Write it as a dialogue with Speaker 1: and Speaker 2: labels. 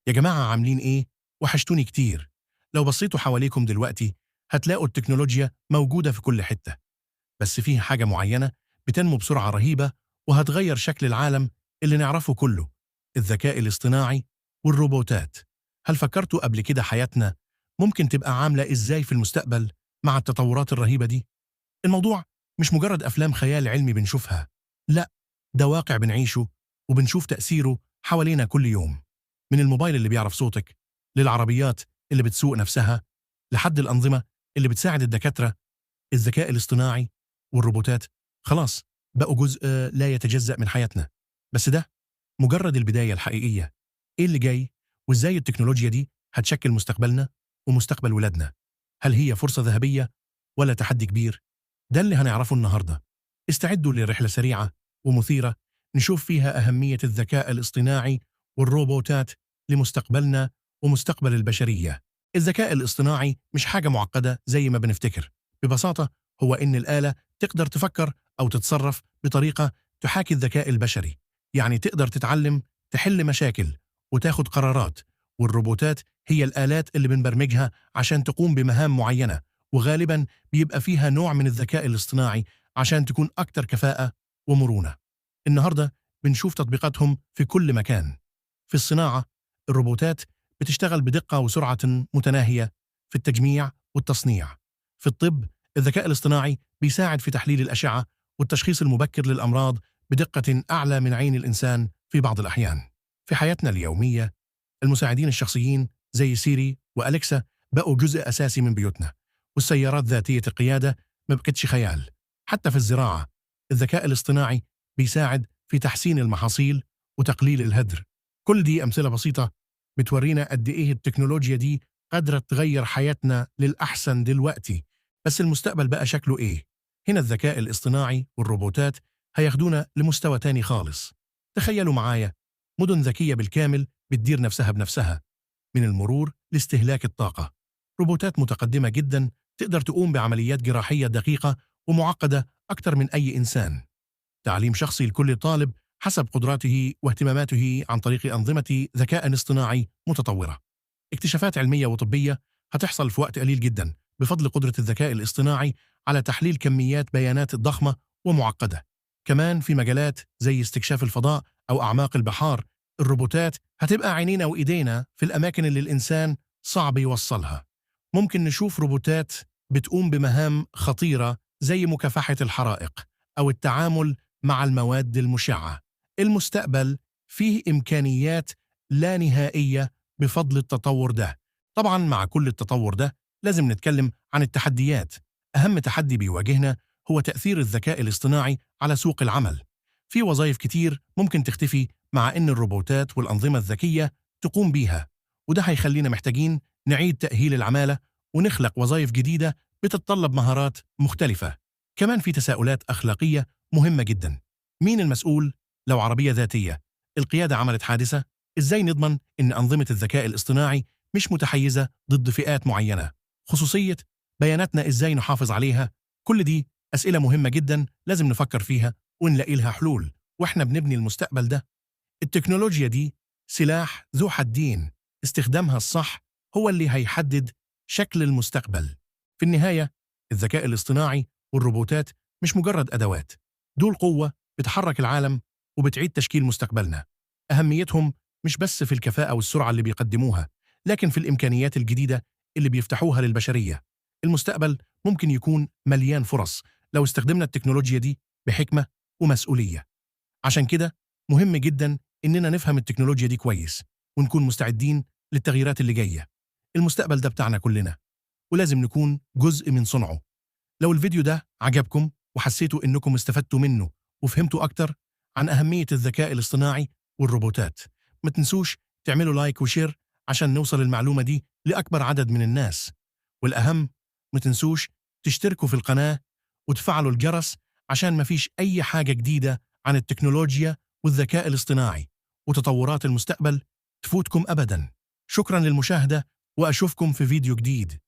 Speaker 1: يا جماعة عاملين إيه؟ وحشتوني كتير. لو بصيتوا حواليكم دلوقتي هتلاقوا التكنولوجيا موجودة في كل حتة، بس فيه حاجة معينة بتنمو بسرعة رهيبة وهتغير شكل العالم اللي نعرفه كله: الذكاء الاصطناعي والروبوتات. هل فكرتوا قبل كده حياتنا ممكن تبقى عاملة إزاي في المستقبل مع التطورات الرهيبة دي؟ الموضوع مش مجرد أفلام خيال علمي بنشوفها، لا، ده واقع بنعيشه وبنشوف تأثيره حوالينا كل يوم. من الموبايل اللي بيعرف صوتك، للعربيات اللي بتسوق نفسها، لحد الأنظمة اللي بتساعد الدكاترة، الذكاء الاصطناعي والروبوتات خلاص بقوا جزء لا يتجزأ من حياتنا. بس ده مجرد البداية الحقيقية. إيه اللي جاي؟ وإزاي التكنولوجيا دي هتشكل مستقبلنا ومستقبل ولادنا؟ هل هي فرصة ذهبية ولا تحدي كبير؟ ده اللي هنعرفه النهاردة. استعدوا لرحلة سريعة ومثيرة نشوف فيها أهمية الذكاء الاصطناعي والروبوتات لمستقبلنا ومستقبل البشرية. الذكاء الاصطناعي مش حاجة معقدة زي ما بنفتكر. ببساطة هو إن الآلة تقدر تفكر أو تتصرف بطريقة تحاكي الذكاء البشري، يعني تقدر تتعلم، تحل مشاكل وتاخد قرارات. والروبوتات هي الآلات اللي بنبرمجها عشان تقوم بمهام معينة، وغالباً بيبقى فيها نوع من الذكاء الاصطناعي عشان تكون أكتر كفاءة ومرونة. النهاردة بنشوف تطبيقاتهم في كل مكان. في الصناعة، الروبوتات بتشتغل بدقة وسرعة متناهية في التجميع والتصنيع. في الطب، الذكاء الاصطناعي بيساعد في تحليل الأشعة والتشخيص المبكر للأمراض بدقة أعلى من عين الإنسان في بعض الأحيان. في حياتنا اليومية، المساعدين الشخصيين زي سيري وأليكسا بقوا جزء أساسي من بيوتنا، والسيارات ذاتية القيادة ما بقتش خيال. حتى في الزراعة، الذكاء الاصطناعي بيساعد في تحسين المحاصيل وتقليل الهدر. كل دي أمثلة بسيطة بتورينا قد إيه التكنولوجيا دي قادرة تغير حياتنا للأحسن دلوقتي. بس المستقبل بقى شكله إيه؟ هنا الذكاء الاصطناعي والروبوتات هياخدونا لمستوى تاني خالص. تخيلوا معايا مدن ذكية بالكامل بتدير نفسها بنفسها، من المرور لاستهلاك الطاقة. روبوتات متقدمة جدا تقدر تقوم بعمليات جراحية دقيقة ومعقدة أكثر من أي إنسان. تعليم شخصي لكل طالب حسب قدراته واهتماماته عن طريق أنظمة ذكاء اصطناعي متطورة. اكتشافات علمية وطبية هتحصل في وقت قليل جدا بفضل قدرة الذكاء الاصطناعي على تحليل كميات بيانات ضخمة ومعقدة. كمان في مجالات زي استكشاف الفضاء أو أعماق البحار، الروبوتات هتبقى عينينا وإيدينا في الأماكن اللي الإنسان صعب يوصلها. ممكن نشوف روبوتات بتقوم بمهام خطيرة زي مكافحة الحرائق أو التعامل مع المواد المشعة. المستقبل فيه إمكانيات لا نهائية بفضل التطور ده. طبعا مع كل التطور ده لازم نتكلم عن التحديات. أهم تحدي بيواجهنا هو تأثير الذكاء الاصطناعي على سوق العمل. في وظائف كتير ممكن تختفي مع إن الروبوتات والأنظمة الذكية تقوم بيها، وده هيخلينا محتاجين نعيد تأهيل العمالة ونخلق وظائف جديدة بتتطلب مهارات مختلفة. كمان في تساؤلات أخلاقية مهمة جدا. مين المسؤول لو عربية ذاتية القيادة عملت حادثة؟ إزاي نضمن إن أنظمة الذكاء الاصطناعي مش متحيزة ضد فئات معينة؟ خصوصية بياناتنا إزاي نحافظ عليها؟ كل دي أسئلة مهمة جدا لازم نفكر فيها ونلاقي لها حلول وإحنا بنبني المستقبل ده. التكنولوجيا دي سلاح ذو حدين، استخدامها الصح هو اللي هيحدد شكل المستقبل. في النهاية، الذكاء الاصطناعي والروبوتات مش مجرد أدوات، دول قوة بتحرك العالم وبتعيد تشكيل مستقبلنا. أهميتهم مش بس في الكفاءة والسرعة اللي بيقدموها، لكن في الإمكانيات الجديدة اللي بيفتحوها للبشرية. المستقبل ممكن يكون مليان فرص لو استخدمنا التكنولوجيا دي بحكمة ومسؤولية. عشان كده مهم جدا إننا نفهم التكنولوجيا دي كويس ونكون مستعدين للتغييرات اللي جاية. المستقبل ده بتاعنا كلنا ولازم نكون جزء من صنعه. لو الفيديو ده عجبكم وحسيتوا إنكم استفدتوا منه وفهمتوا أكتر عن أهمية الذكاء الاصطناعي والروبوتات، ما تنسوش تعملوا لايك وشير عشان نوصل المعلومة دي لأكبر عدد من الناس. والأهم، ما تنسوش تشتركوا في القناة وتفعلوا الجرس عشان ما فيش أي حاجة جديدة عن التكنولوجيا والذكاء الاصطناعي وتطورات المستقبل تفوتكم أبدا. شكرا للمشاهدة وأشوفكم في فيديو جديد.